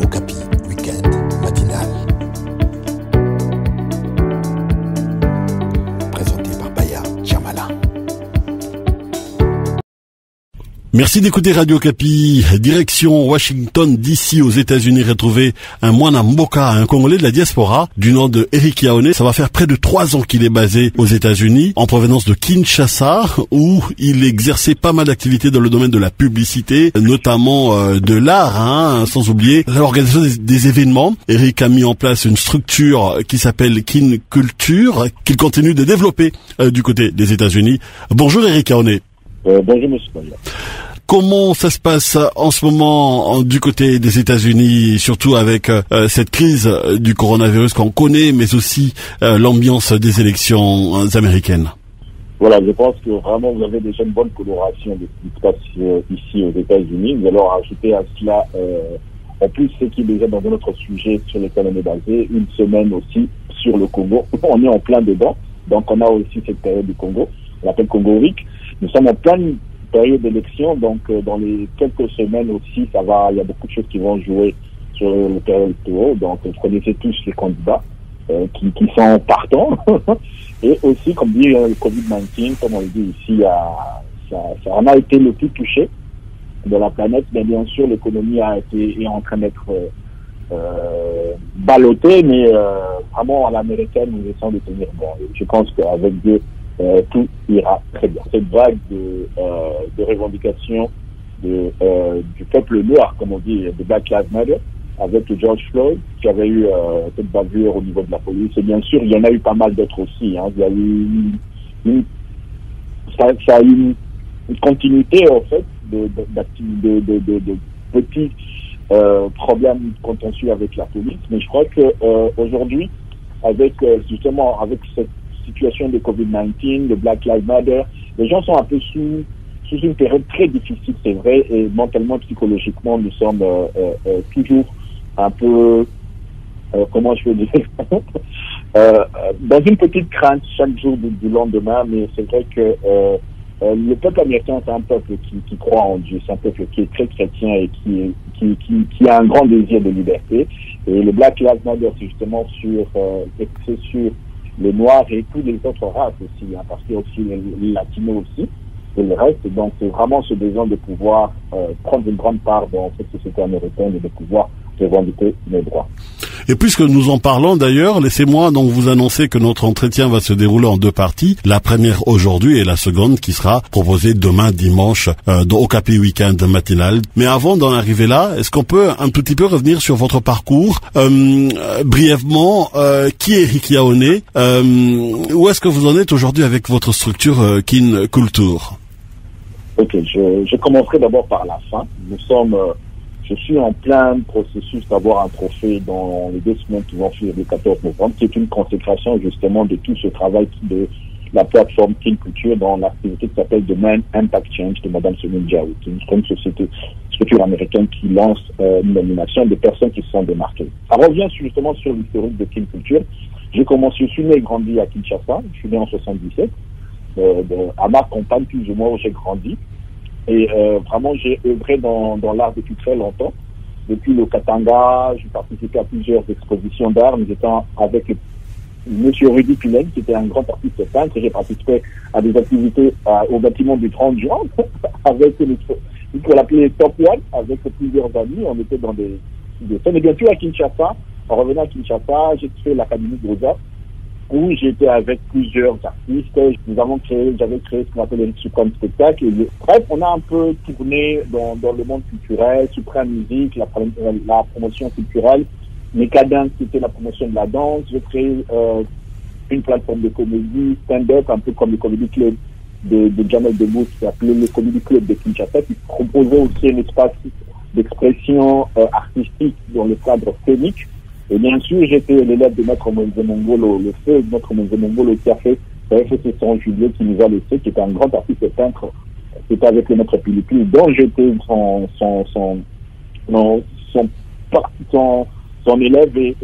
Okapi Weekend Matinal. Présenté par Baya Chamala. Merci d'écouter Radio Okapi. Direction Washington DC aux États-Unis, retrouver un Mwana Mboka, un Congolais de la diaspora du nom de Eric Yaoné. Ça va faire près de 3 ans qu'il est basé aux États-Unis, en provenance de Kinshasa, où il exerçait pas mal d'activités dans le domaine de la publicité, notamment de l'art, sans oublier l'organisation des événements. Eric a mis en place une structure qui s'appelle Kin Culture, qu'il continue de développer du côté des États-Unis. Bonjour Eric Yaoné. Bonjour monsieur Baya. Comment ça se passe en ce moment du côté des États-Unis, surtout avec cette crise du coronavirus qu'on connaît, mais aussi l'ambiance des élections américaines? Voilà, je pense que vraiment vous avez déjà une bonne coloration de ce qui se passe ici aux États-Unis. Nous allons rajouter à cela, en plus, ce qui est déjà dans un autre sujet sur lequel on est basé, une semaine aussi sur le Congo. On est en plein dedans, donc on a aussi cette période du Congo, on l'appelle Congo Week. Nous sommes en pleine période d'élection, donc dans les quelques semaines aussi, ça va, il y a beaucoup de choses qui vont jouer sur le période électorale. Donc vous connaissez tous les candidats qui sont partants. Et aussi, comme dit le Covid-19, comme on le dit ici, ça en a été le plus touché de la planète, mais bien sûr l'économie est en train d'être ballottée, mais vraiment à l'américaine, nous essayons de tenir bon. Et je pense qu'avec Dieu, tout ira très bien. Cette vague de revendications du peuple noir, comme on dit, de Black Lives Matter, avec George Floyd, qui avait eu cette bavure au niveau de la police. Et bien sûr, il y en a eu pas mal d'autres aussi. Il y a eu ça a eu une continuité, en fait, de petits problèmes contentieux avec la police. Mais je crois que aujourd'hui, avec cette situation de Covid-19, de Black Lives Matter, les gens sont un peu sous une période très difficile, c'est vrai, et mentalement, psychologiquement, nous sommes toujours un peu, comment je veux dire, dans une petite crainte chaque jour du lendemain, mais c'est vrai que le peuple américain, c'est un peuple qui croit en Dieu, c'est un peuple qui est très chrétien et qui a un grand désir de liberté. Et le Black Lives Matter, c'est justement sur les Noirs et tous les autres races aussi, parce qu'il y a aussi les Latinos aussi, et le reste. Donc c'est vraiment ce besoin de pouvoir prendre une grande part dans cette société américaine et de pouvoir revendiquer nos droits. Et puisque nous en parlons d'ailleurs, laissez-moi donc vous annoncer que notre entretien va se dérouler en 2 parties. La première aujourd'hui et la seconde qui sera proposée demain dimanche dans Okapi Weekend Matinal. Mais avant d'en arriver là, est-ce qu'on peut un tout petit peu revenir sur votre parcours brièvement, qui est Eric Yaoné, où est-ce que vous en êtes aujourd'hui avec votre structure Kin Culture? Ok, je commencerai d'abord par la fin. Je suis en plein processus d'avoir un trophée dans les 2 semaines qui vont suivre le 14 novembre, qui est une consécration justement de tout ce travail de la plateforme Kin Culture dans l'activité qui s'appelle The Man Impact Change de Madame Sonia Diaw, qui est une structure américaine qui lance une nomination de personnes qui se sont démarquées. Ça revient justement sur l'historique de Kin Culture. Je suis né et grandi à Kinshasa, je suis né en 77, à ma campagne plus ou moins où j'ai grandi. Et vraiment, j'ai œuvré dans l'art depuis très longtemps. Depuis le Katanga, j'ai participé à plusieurs expositions d'art. Nous étions avec M. Rudy Pilen, qui était un grand artiste peintre. J'ai participé à des activités au bâtiment du 30 juin, avec ce qu'on appelait Top One, avec plusieurs amis. On était dans des scènes. Et bien sûr, à Kinshasa, en revenant à Kinshasa, j'ai fait l'Académie de Beaux-Arts, où j'étais avec plusieurs artistes. J'avais créé ce qu'on appelle le Supreme Spectacle. Bref, on a un peu tourné dans le monde culturel, Supreme Musique, la promotion culturelle, Mécadence, qui était la promotion de la danse. J'ai créé une plateforme de comédie, stand-up, un peu comme le Comedy Club de Jamel Debbouze, qui s'appelait le Comedy Club de Kinshasa, qui proposait aussi un espace d'expression artistique dans le cadre scénique. Et bien sûr, j'étais l'élève de Maître Moïse Mongolo, le feu de Maître Moïse Mongolo, qui a fait FCC Saint-Julier, qui nous a laissé, qui était un grand artiste peintre, qui était avec le Maître Philippine, dont j'étais son élève et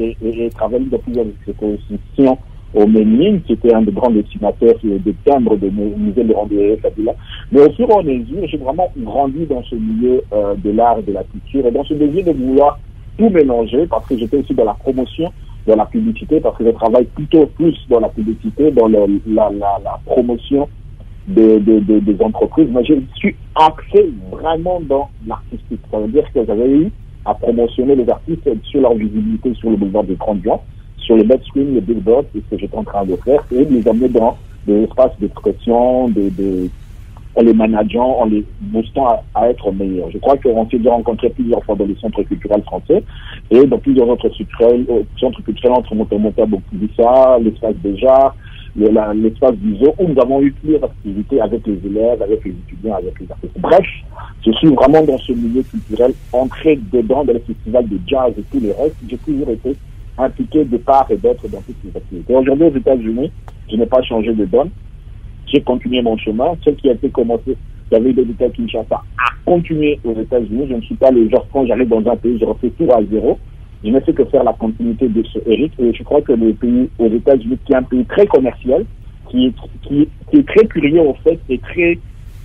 travaillé dans plusieurs expositions au Ménine, qui était un des grands dessinateurs de timbres de musée de Randé Kabila. Mais au fur et à mesure, j'ai vraiment grandi dans ce milieu de l'art et de la culture, et dans ce désir de vouloir tout mélanger, parce que j'étais aussi dans la promotion, dans la publicité, parce que je travaille plutôt plus dans la publicité, dans la promotion des entreprises. Moi, je suis axé vraiment dans l'artistique. Ça veut dire que j'avais eu à promotionner les artistes sur leur visibilité sur le boulevard des Grands Gens, sur le mainstream, le billboard, c'est ce que j'étais en train de faire, et de les amener dans des espaces d'expression, en les manageant, en les boostant à être meilleurs. Je crois qu'on s'est déjà rencontré plusieurs fois dans les centres culturels français et dans plusieurs autres centres culturels entre Montamonta, Bokubissa, l'espace des arts, l'espace du zoo, où nous avons eu plusieurs activités avec les élèves, avec les étudiants, avec les artistes. Bref, je suis vraiment dans ce milieu culturel, entré dedans dans les festivals de jazz et tous les restes. J'ai toujours été impliqué de part et d'autre dans toutes ces activités. Aujourd'hui, aux États-Unis, je n'ai pas changé de donne. J'ai continué mon chemin. Ce qui a été commencé, j'avais des États Kinshasa, à continuer aux États-Unis. Je ne suis pas le genre, quand j'arrive dans un pays, je refais tout à zéro. Je ne sais que faire la continuité de ce Eric. Et je crois que le pays aux États-Unis, qui est un pays très commercial, qui est très curieux au fait, et très,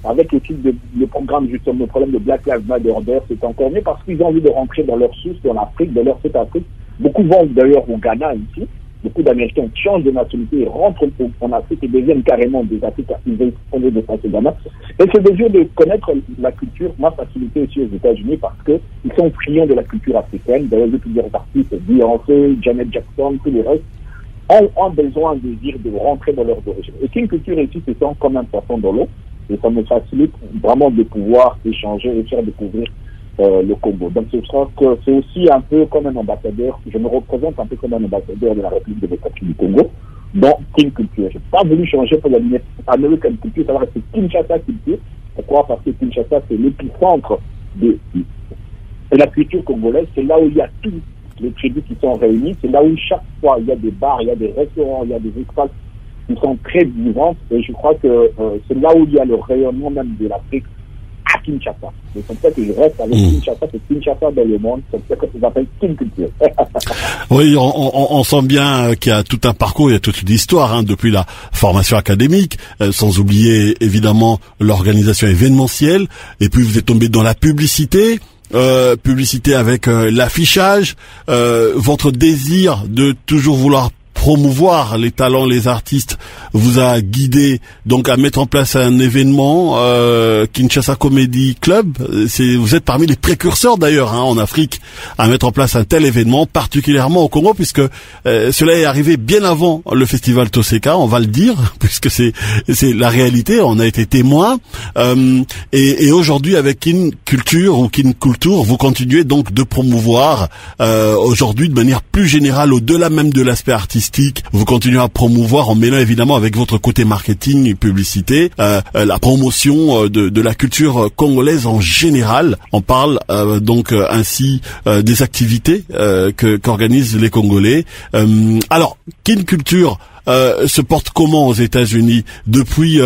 avec le programme justement, le problème de Black Lives Matter, c'est encore mieux parce qu'ils ont envie de rentrer dans leur source, dans l'Afrique, dans leur Afrique. Beaucoup vont d'ailleurs au Ghana ici. Beaucoup d'Américains changent de nationalité et rentrent en Afrique et deviennent carrément des Africains. Ils veulent fonder de passer Ghana. Et ce désir de connaître la culture m'a facilité aussi aux États-Unis parce qu'ils sont friands de la culture africaine. D'ailleurs, plusieurs artistes, Beyoncé, Janet Jackson, tous les restes, ont besoin, un désir de rentrer dans leurs origines. Et qu'une culture ici se sent comme un poisson dans l'eau. Et ça me facilite vraiment de pouvoir échanger et faire découvrir le Congo. Donc c'est aussi un peu comme un ambassadeur, je me représente un peu comme un ambassadeur de la République démocratique du Congo dans King Culture. Je n'ai pas voulu changer pour la American Culture, ça va rester Kinshasa Culture. Pourquoi? Parce que Kinshasa, c'est l'épicentre de la culture congolaise, c'est là où il y a tous les tribus qui sont réunis, c'est là où chaque fois il y a des bars, il y a des restaurants, il y a des espaces qui sont très vivants, et je crois que c'est là où il y a le rayonnement même de l'Afrique à Kinshasa. C'est comme ça que je reste avec Kinshasa, c'est Kinshasa dans le monde, c'est comme ça que ça s'appelle King Culture. Oui, on sent bien qu'il y a tout un parcours, il y a toute une histoire, depuis la formation académique, sans oublier évidemment l'organisation événementielle, et puis vous êtes tombé dans la publicité avec l'affichage, votre désir de toujours vouloir promouvoir les talents, les artistes vous a guidé donc à mettre en place un événement Kinshasa Comedy Club. Vous êtes parmi les précurseurs d'ailleurs en Afrique à mettre en place un tel événement, particulièrement au Congo, puisque cela est arrivé bien avant le festival Toseka, on va le dire, puisque c'est la réalité, on a été témoin. Et aujourd'hui avec Kin Culture ou Kin Culture, vous continuez donc de promouvoir aujourd'hui de manière plus générale, au-delà même de l'aspect artistique. Vous continuez à promouvoir en mêlant évidemment avec votre côté marketing et publicité la promotion de la culture congolaise en général. On parle donc ainsi des activités qu'organisent les Congolais. Alors, Kin Culture se porte comment aux États-Unis depuis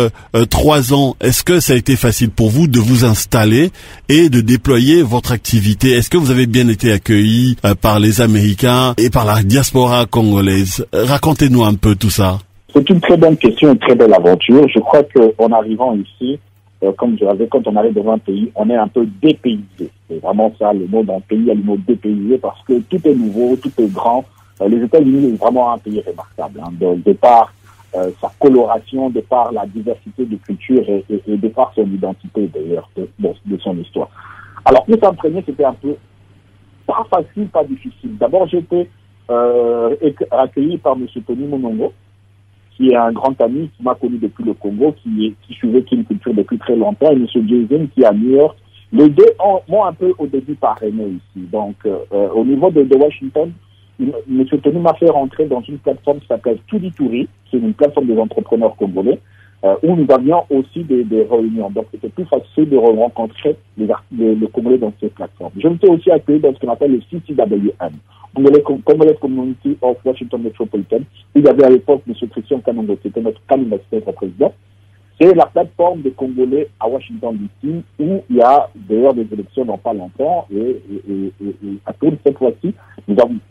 3 ans? Est-ce que ça a été facile pour vous de vous installer et de déployer votre activité? Est-ce que vous avez bien été accueilli par les Américains et par la diaspora congolaise? Racontez-nous un peu tout ça. C'est une très bonne question, une très belle aventure. Je crois qu'en arrivant ici, comme je l'avais, quand on arrive dans un pays, on est un peu dépaysé. C'est vraiment ça, le mot d'un pays, le mot dépaysé, parce que tout est nouveau, tout est grand. Les États-Unis est vraiment un pays remarquable, de par sa coloration, de par la diversité de culture et de par son identité d'ailleurs, de son histoire. Alors pour s'entraîner, c'était un peu pas facile, pas difficile. D'abord, j'étais accueilli par M. Tony Monongo, qui est un grand ami qui m'a connu depuis le Congo, qui suivait Kin Culture depuis très longtemps, et M. Jason qui est à New York. Les deux m'ont un peu au début parrainé ici. Donc au niveau de Washington, M. Tony m'a fait rentrer dans une plateforme qui s'appelle Toudi Touri, qui est une plateforme des entrepreneurs congolais, où nous avions aussi des réunions. Donc c'était plus facile de rencontrer les Congolais dans ces plateformes. Je me suis aussi accueilli dans ce qu'on appelle le CCWM, Congolais Community of Washington Metropolitan. Il y avait à l'époque M. Christian Kanongo, qui était notre candidat président. C'est la plateforme des Congolais à Washington DC, où il y a d'ailleurs des élections dans pas longtemps, et à tour de cette fois-ci,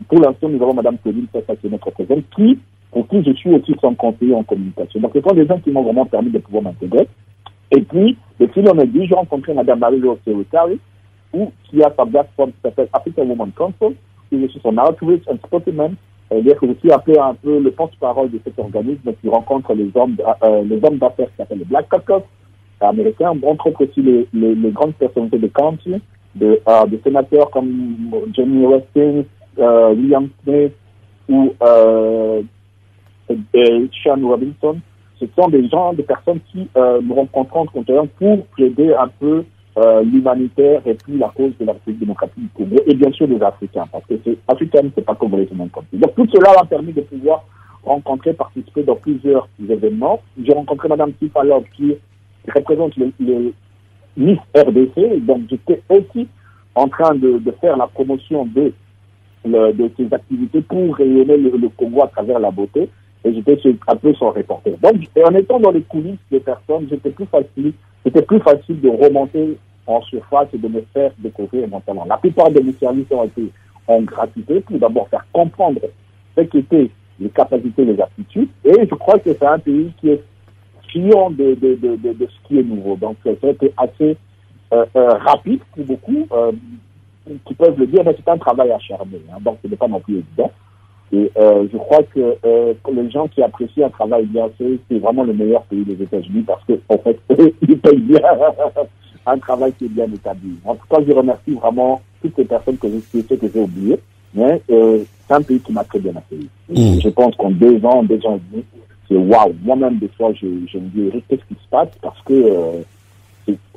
pour l'instant, nous avons Mme Claudine Sassa, qui est notre présidente, qui pour qui je suis aussi son conseiller en communication. Donc, ce sont des gens qui m'ont vraiment permis de pouvoir m'intégrer. Et puis, de fil en aiguille, j'ai rencontré Mme Marie-Laure Serutari, qui a sa plateforme qui s'appelle African Women Council, et je suis son outreach and spokesman. C'est-à-dire que je suis appelé un peu le porte-parole de cet organisme qui rencontre les hommes d'affaires qui s'appellent les Black Caucus américains, entre autres aussi les grandes personnalités de country, des sénateurs comme Jamie Weston, William Smith ou Sean Robinson. Ce sont des personnes qui nous rencontrons en compte pour plaider un peu l'humanitaire et puis la cause de la République démocratique du Congo et bien sûr des Africains, parce que c'est africain, c'est pas congolais, c'est même comme ça. Donc tout cela m'a permis de pouvoir rencontrer, participer dans plusieurs événements. J'ai rencontré Mme Tifa Love qui représente le Miss RDC, donc j'étais aussi en train de faire la promotion de ces activités pour rayonner le Congo à travers la beauté. Et j'étais un peu son reporter. Donc, en étant dans les coulisses des personnes, c'était plus facile de remonter en surface et de me faire découvrir mon talent. La plupart de mes services ont été en gratuité pour d'abord faire comprendre ce qu'étaient les capacités, les aptitudes. Et je crois que c'est un pays qui est friand de ce qui est nouveau. Donc, ça a été assez rapide pour beaucoup qui peuvent le dire, mais c'est un travail acharné. Donc, ce n'est pas non plus évident. Et je crois que les gens qui apprécient un travail bien fait, c'est vraiment le meilleur pays des États-Unis parce que en fait, ils payent bien un travail qui est bien établi. En tout cas, je remercie vraiment toutes les personnes que j'ai oubliées. Mais c'est un pays qui m'a très bien accueilli. Je pense qu'en 2 ans et demi, c'est waouh. Moi-même, des fois, je me dis, qu'est-ce qui se passe parce que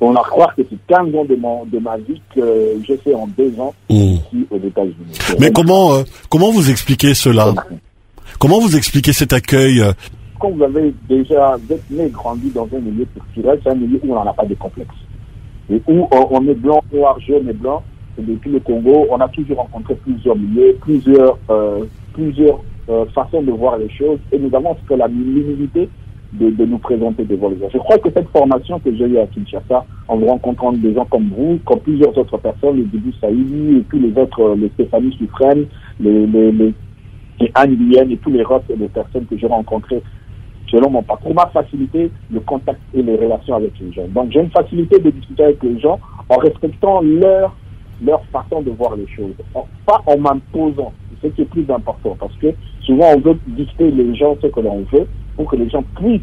on a croire que c'est 15 ans de ma vie que j'ai fait en 2 ans ici aux États-Unis. Mais comment vous expliquez cela? Comment vous expliquez cet accueil? Quand vous êtes né et grandi dans un milieu culturel, c'est un milieu où on n'en a pas de complexe. Et où on est blanc, noir, jaune et blanc. Et depuis le Congo, on a toujours rencontré plusieurs milieux, plusieurs façons de voir les choses. Et nous avons fait l'humilité de nous présenter devant les gens. Je crois que cette formation que j'ai eue à Kinshasa, en rencontrant des gens comme vous, comme plusieurs autres personnes, les Dibou Saïdi et tous les autres, les Stéphanie Suffren, les Anne Lien et tous les autres les personnes que j'ai rencontrées selon mon parcours, m'a facilité le contact et les relations avec les gens. Donc j'ai une facilité de discuter avec les gens en respectant leur façon de voir les choses. Pas en m'imposant, c'est ce qui est plus important, parce que souvent on veut dicter les gens ce que l'on veut, pour que les gens puissent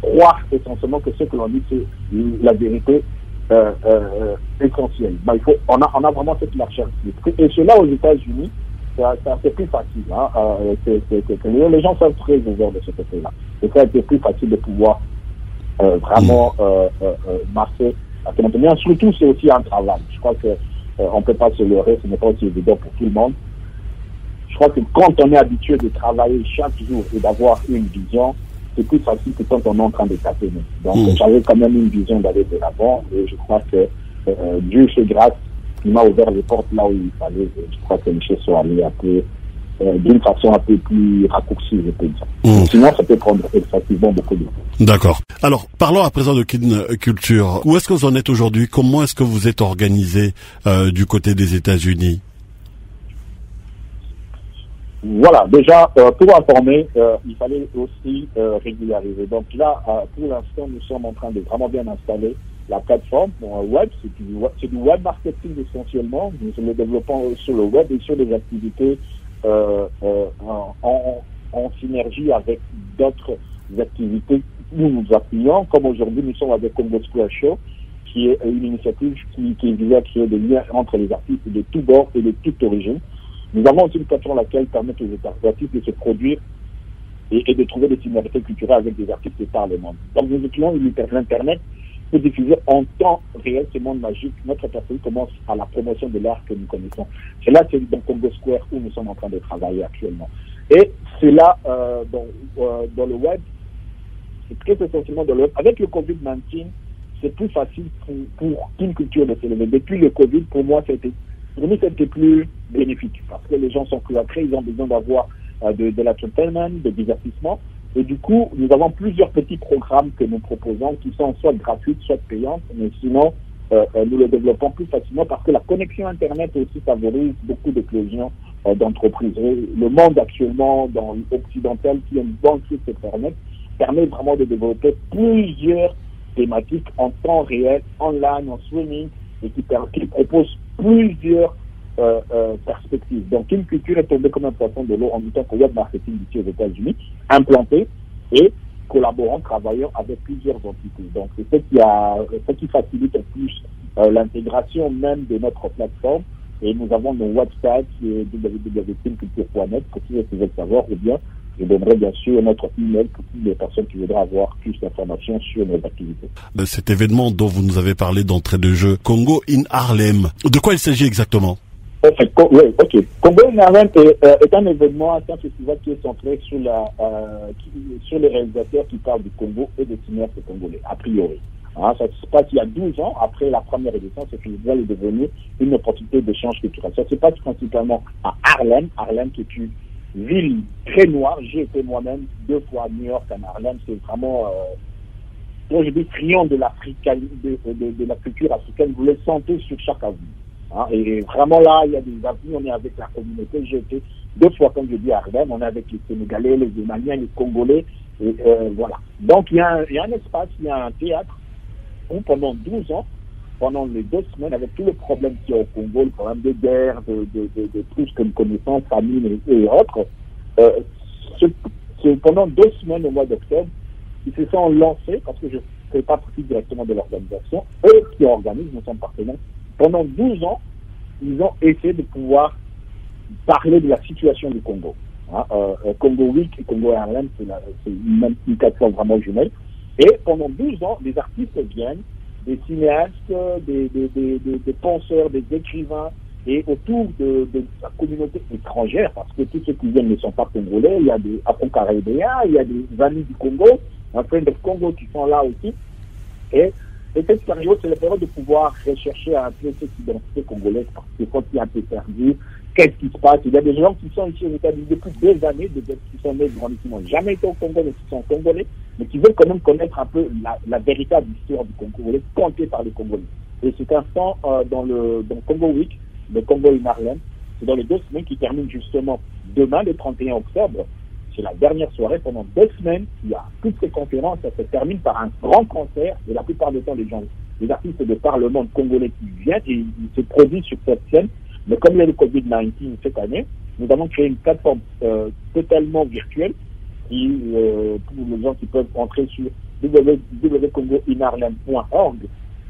croire essentiellement que ce que l'on dit, c'est la vérité essentielle. Ben, on a vraiment cette marche. Et cela aux États-Unis, c'est plus facile. Les gens sont très ouverts de ce côté-là. Et ça a été plus facile de pouvoir vraiment marcher à ce moment. Surtout, c'est aussi un travail. Je crois qu'on ne peut pas se leurrer, ce n'est pas aussi évident pour tout le monde. Je crois que quand on est habitué de travailler chaque jour et d'avoir une vision, c'est plus facile que quand on est en train de taper. Donc j'avais quand même une vision d'aller de l'avant et je crois que Dieu fait grâce, il m'a ouvert les portes là où il fallait. Et je crois que les choses sont allées un peu d'une façon un peu plus raccourcie, je peux dire. Sinon, ça peut prendre effectivement beaucoup de temps. D'accord. Alors, parlons à présent de Kin Culture. Où est-ce que vous en êtes aujourd'hui? Comment est-ce que vous êtes organisé du côté des États-Unis? Voilà, déjà, pour informer, il fallait aussi régulariser. Donc là, pour l'instant, nous sommes en train de vraiment bien installer la plateforme web. C'est du web marketing essentiellement. Nous le développons sur le web et sur des activités en synergie avec d'autres activités où nous appuyons. Comme aujourd'hui, nous sommes avec Congo Square Show, qui est une initiative qui vise à créer des liens entre les artistes de tous bords et de toute origine. Nous avons aussi une plateforme laquelle permet aux artistes de se produire et de trouver des similarités culturelles avec des artistes de par le monde. Donc nous utilisons l'Internet pour diffuser en temps réel ce monde magique. Notre personne commence à la promotion de l'art que nous connaissons. C'est là, c'est dans Congo Square où nous sommes en train de travailler actuellement. Et c'est là, dans le web, c'est très essentiellement dans le web. Avec le Covid-19, c'est plus facile pour une culture de s'élever. Depuis le Covid, pour moi, c'était plus bénéfique parce que les gens sont plus après, ils ont besoin d'avoir de l'entertainment, de divertissement. Et du coup, nous avons plusieurs petits programmes que nous proposons qui sont soit gratuits, soit payants, mais sinon, nous les développons plus facilement parce que la connexion Internet aussi favorise beaucoup d'éclosion d'entreprises. Et le monde actuellement dans occidental qui a une banque sur Internet permet vraiment de développer plusieurs thématiques en temps réel, online, en streaming, et qui propose plusieurs perspectives. Donc, Kin Culture est tombé comme un poisson de l'eau en même temps que web marketing ici aux États-Unis, implanté et collaborant, travaillant avec plusieurs entités. Donc, c'est ce qui facilite le plus l'intégration même de notre plateforme. Et nous avons nos websites qui est www.kinculture.net pour ceux qui veulent savoir, ou bien je donnerai bien sûr notre email pour toutes les personnes qui voudraient avoir plus d'informations sur nos activités. De cet événement dont vous nous avez parlé d'entrée de jeu, Congo in Harlem, de quoi il s'agit exactement? Oui, ok. Congo in Harlem est un événement, un festival qui est centré sur les réalisateurs qui parlent du Congo et des cinéastes congolais, a priori. Ça se passe il y a 12 ans, après la première édition, ce festival est devenu une opportunité d'échange culturel. Ça se passe principalement à Harlem, qui est une ville très noire. J'ai été moi-même 2 fois à New York, à Harlem. C'est vraiment, quand je dis triomphe de de la culture africaine, vous le sentez sur chaque avenue. Et vraiment là, il y a des avenues, on est avec la communauté. J'ai été 2 fois, comme je dis, à Harlem. On est avec les Sénégalais, les Maliens, les Congolais. Et voilà. Donc il y a un espace, il y a un théâtre où pendant 12 ans, pendant les 2 semaines, avec tous les problèmes qu'il y a au Congo, le problème de guerre, de tout ce que nous connaissons, famine et autres, c'est pendant 2 semaines au mois d'octobre, ils se sont lancés, parce que je ne fais pas partie directement de l'organisation, eux qui organisent, nous sommes partenaires, pendant 12 ans, ils ont essayé de pouvoir parler de la situation du Congo. Congo Week et Congo Harlem, c'est une plateforme vraiment jumelle. Et pendant 12 ans, des artistes viennent, des cinéastes, des penseurs, des écrivains, et autour de la communauté étrangère, parce que tous ceux qui viennent ne sont pas congolais, il y a des Afro-Caribéens, il y a des amis du Congo, un friend of Congo qui sont là aussi. Et cette période, c'est la période de pouvoir rechercher un peu cette identité congolaise, parce que quand il est un peu perdu, qu'est-ce qui se passe? Il y a des gens qui sont ici aux États-Unis depuis des années, qui sont nés qui n'ont jamais été au Congo, mais qui sont congolais, mais qui veulent quand même connaître un peu la véritable histoire du Congo, contée par les Congolais. Et c'est instant dans Congo Week, le Congo in Harlem, c'est dans les 2 semaines qui terminent justement demain, le 31 octobre. C'est la dernière soirée. Pendant 2 semaines, il y a toutes ces conférences. Ça se termine par un grand concert. Et la plupart du temps, les artistes de par le monde congolais qui viennent, et ils se produisent sur cette scène. Mais comme il y a le Covid-19 cette année, nous avons créé une plateforme totalement virtuelle qui, pour les gens qui peuvent entrer sur www.congoinharlem.org,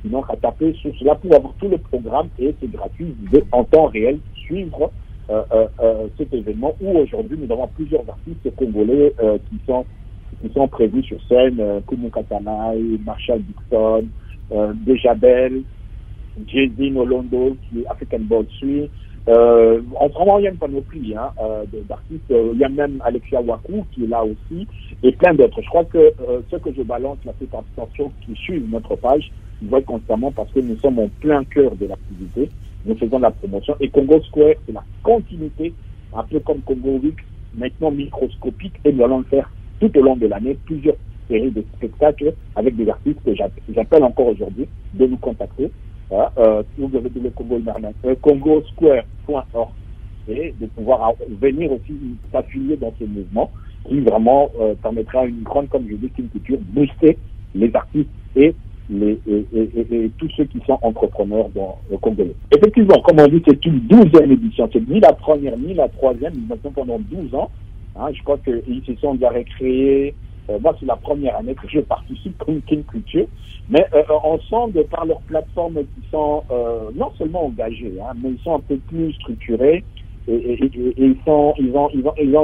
sinon à taper sur cela pour avoir tout le programme, et c'est gratuit. Vous pouvez en temps réel suivre cet événement où aujourd'hui nous avons plusieurs artistes congolais qui sont prévus sur scène, Kumu Katanaï, Marshall Dixon, Dejabel, Jay-Z Nolondo, qui est African Bold Suite. Vraiment, il y a une panoplie d'artistes. Il y a même Alexia Wakou qui est là aussi, et plein d'autres. Je crois que ce que je balance, la plupart des personnes qui suivent notre page, ils voient constamment, parce que nous sommes en plein cœur de l'activité. Nous faisons la promotion. Et Congo Square, c'est la continuité, un peu comme Congo Week, maintenant microscopique, et nous allons le faire tout au long de l'année, plusieurs séries de spectacles avec des artistes que j'appelle encore aujourd'hui de nous contacter. CongoSquare.org, et de pouvoir venir aussi s'affilier dans ce mouvement qui vraiment permettra une grande, comme je dis, culture, booster les artistes et tous ceux qui sont entrepreneurs dans le Congolais. Effectivement, comme on dit, c'est une 12e édition. C'est ni la première ni la 3e, nous sommes pendant 12 ans. Je crois qu'ils se sont déjà recréés. Moi, c'est la première année que je participe comme Kin Culture, mais on sent de par leurs plateformes qui sont non seulement engagées, mais ils sont un peu plus structurés, et ils ont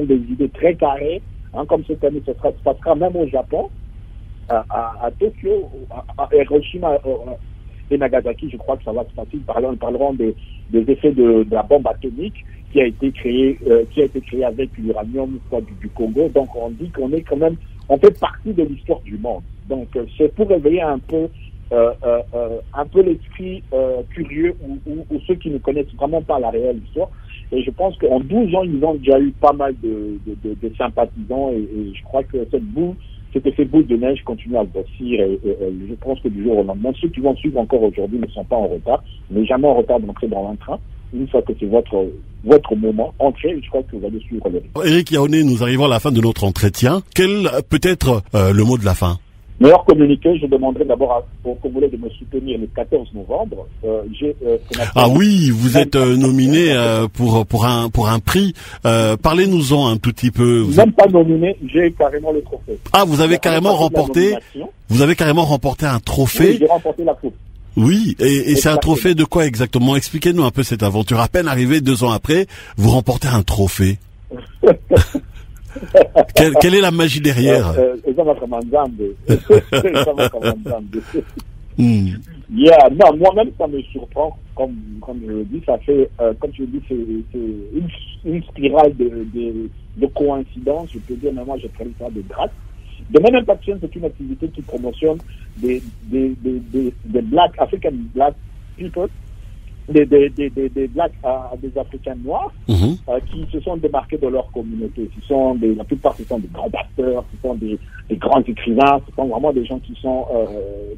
des idées très carrées, comme cette année, ça se passera même au Japon, à Tokyo, à Hiroshima et Nagasaki. Je crois que ça va se passer. Ils parleront des effets de la bombe atomique qui a été créée avec l'uranium du Congo. Donc on dit qu'on est quand même, on fait partie de l'histoire du monde. Donc c'est pour réveiller un peu l'esprit curieux ou ceux qui ne connaissent vraiment pas la réelle histoire. Et je pense qu'en 12 ans, ils ont déjà eu pas mal de sympathisants, et je crois que cet effet boule de neige continue à grossir, et je pense que du jour au lendemain, ceux qui vont suivre encore aujourd'hui ne sont pas en retard, mais jamais en retard d'entrer dans un train. une fois que c'est votre moment, entrez, je crois que vous allez suivre le rythme. Éric Yaoné, nous arrivons à la fin de notre entretien. Quel peut être le mot de la fin? Meilleur communiqué, je demanderai d'abord aux Congolais de me soutenir le 14 novembre. Ah oui, vous êtes nominé pour un prix. Parlez-nous-en un tout petit peu. Même pas nominé, j'ai carrément le trophée. Ah, vous avez carrément remporté. Vous avez carrément remporté un trophée. Oui, j'ai remporté la coupe. Oui, et c'est un trophée de quoi exactement? Expliquez-nous un peu cette aventure. À peine arrivé 2 ans après, vous remportez un trophée. Quelle est la magie derrière? Non, moi-même ça me surprend, comme je le dis, ça fait, comme je le dis, c'est une spirale de coïncidences. Je peux dire, mais moi je traite ça de grâce. De même Impaction, c'est une activité qui promotionne des black, African black people, des blacks des Africains noirs, qui se sont démarqués de leur communauté. La plupart, ce sont des grands pasteurs, ce sont des grands écrivains, ce sont vraiment des gens qui sont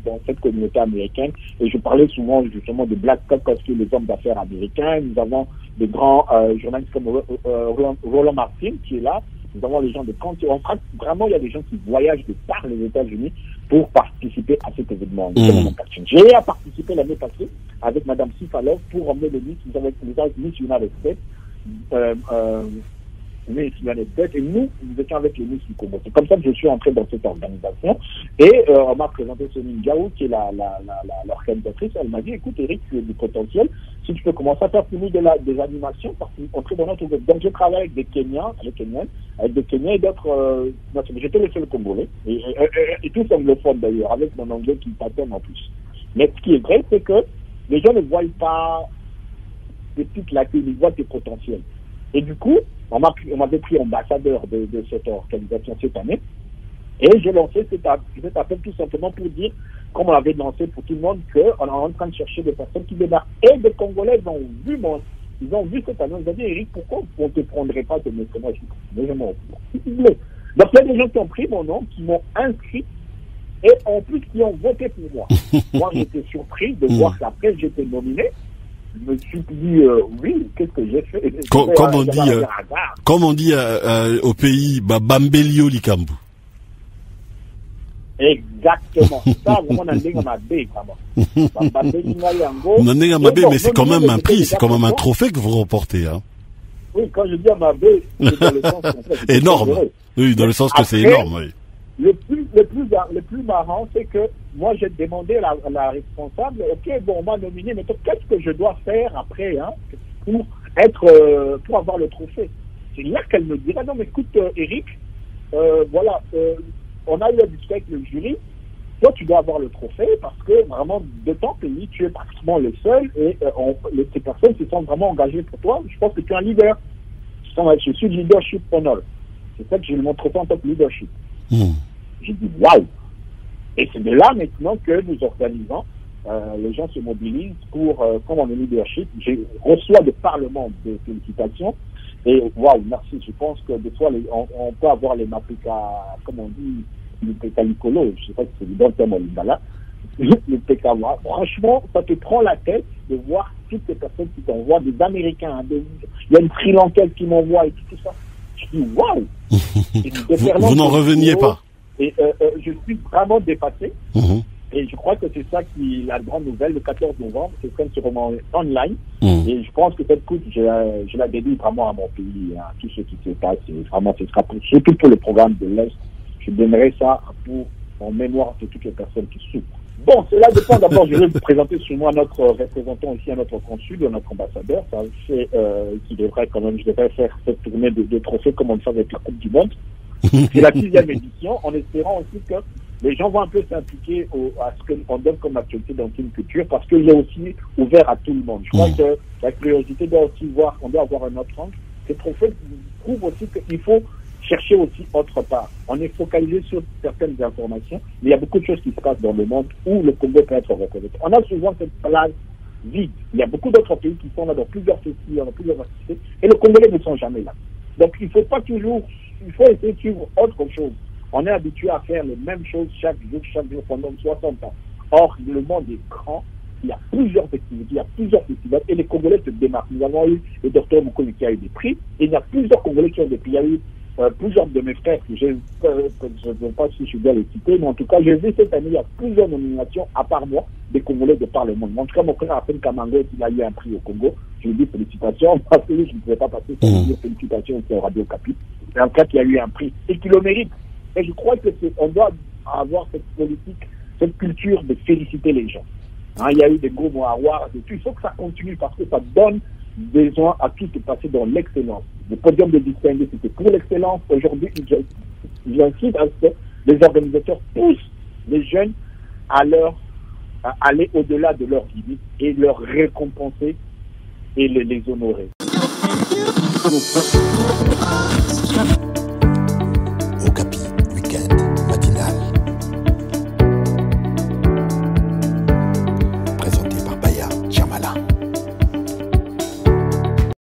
dans cette communauté américaine. Et je parlais souvent justement de Black Cop parce que les hommes d'affaires américains, nous avons des grands journalistes comme Roland Martin qui est là. Nous avons les gens de Canty. Vraiment, il y a des gens qui voyagent de par les États-Unis pour participer à cet événement. J'ai participé l'année passée avec Madame Sifalov pour emmener le Miss, Miss United States, Miss United States, et nous étions avec les Miss du Congo. C'est comme ça que je suis entré dans cette organisation. Et on m'a présenté Sonia Gao, qui est l'organisatrice. Elle m'a dit, écoute Eric, tu as du potentiel. Si tu peux commencer à faire pour nous des animations, entrer dans notre groupe. Donc je travaille avec des Kenyans, avec des Kenyans et d'autres j'étais le seul Congolais, et tous anglophones d'ailleurs, avec mon anglais qui paterne en plus. Mais ce qui est vrai, c'est que les gens ne voient pas des petites lacunes, ils voient tes potentiels. Et du coup, on m'avait pris ambassadeur de cette organisation cette année, et j'ai lancé cet appel tout simplement pour dire, comme on l'avait lancé pour tout le monde, qu'on est en train de chercher des personnes qui débarquent. Et des Congolais ont vu cette annonce, ils ont dit, Eric, pourquoi on ne te prendrait pas de mettre moi? Je dis, donc il y a des gens qui ont pris mon nom, qui m'ont inscrit, et en plus qui ont voté pour moi. Moi, j'étais surpris de voir qu'après j'étais nominé. Je me suis dit, oui, qu'est-ce que j'ai fait? Comme on dit au pays, Bambelio Likambu. Exactement. Ça, vraiment, on a dit mais c'est quand même un prix, c'est quand même un trophée que vous remportez, hein. Oui, quand je dis Amabé, c'est dans le sens contraire. Énorme. Oui, dans le sens que c'est énorme, oui. Le plus marrant, c'est que moi, j'ai demandé à la responsable, ok, bon, on m'a nominé, mais qu'est-ce que je dois faire après, hein, pour avoir le trophée? C'est là qu'elle me dira, non, mais écoute, Eric, voilà, on a eu à discuter avec le jury, toi, tu dois avoir le trophée parce que vraiment, de ton pays, tu es pratiquement le seul et ces personnes se sont vraiment engagées pour toi. Je pense que tu es un leader. Je suis leadership honor. C'est ça que j'ai mon trophée en tant que leadership. J'ai dit, waouh! Et c'est de là maintenant que nous organisons, les gens se mobilisent pour, comme on est leadership, je reçois des parlements de félicitations. Et waouh, merci. Je pense que des fois, on peut avoir les mapika, comme on dit, le pécalicolo, je ne sais pas si c'est le bon terme en lingala, le pécawa. Franchement, ça te prend la tête de voir toutes ces personnes qui t'envoient, des Américains, il y a une Sri Lankaise qui m'envoie et tout ça. Je dis waouh! Vous n'en reveniez pas. Et je suis vraiment dépassé. Et je crois que c'est ça qui est la grande nouvelle. Le 14 novembre, c'est quand c'est vraiment online. Et je pense que cette coupe, je la dédie vraiment à mon pays, à tout ce qui se passe. Et vraiment, ce sera surtout pour le programme de l'Est. Je donnerai ça en mémoire de toutes les personnes qui souffrent. Bon, cela dépend. D'abord, je vais vous présenter sur moi notre représentant ici, à notre consul, notre ambassadeur. Ça fait, qui devrait quand même, je devrais faire cette tournée de trophées comme on le fait avec la Coupe du Monde. C'est la 6e édition, en espérant aussi que les gens vont un peu s'impliquer à ce qu'on donne comme actualité dans une culture, parce qu'il est aussi ouvert à tout le monde. Je crois que la curiosité doit aussi voir, on doit avoir un autre angle. Ces trophées prouvent aussi qu'il faut chercher aussi autre part. On est focalisé sur certaines informations, mais il y a beaucoup de choses qui se passent dans le monde où le Congo peut être reconnu. On a souvent cette place vide. Il y a beaucoup d'autres pays qui sont là dans plusieurs festivals, dans plusieurs activités, et les Congolais ne sont jamais là. Donc il faut essayer de suivre autre chose. On est habitué à faire les mêmes choses chaque jour pendant 60 ans. Or, le monde est grand il y a plusieurs activités, il y a plusieurs festivals, et les Congolais se démarquent. Nous avons eu le docteur Moukouni qui a eu des prix, et il y a plusieurs Congolais qui ont des prix. Il y a eu plusieurs de mes frères, je ne sais pas si je dois les citer, mais en tout cas, j'ai vu cette année, il y a plusieurs nominations, à part moi, des Congolais de par le monde. En tout cas, mon frère Afen Kamango, il a eu un prix au Congo. Je lui dis félicitations, parce que je ne pouvais pas passer sans lui dire félicitations sur Radio Okapi. C'est un cas qui a eu un prix, et qui le mérite. Et je crois que on doit avoir cette politique, cette culture de féliciter les gens. Hein, il y a eu des gros mots à voir, il faut que ça continue, parce que ça donne besoin à tout de passer dans l'excellence. Le podium de distinguer, c'était pour l'excellence. Aujourd'hui, j'incite à ce que les organisateurs poussent les jeunes à aller au-delà de leurs limites et leur récompenser et les honorer.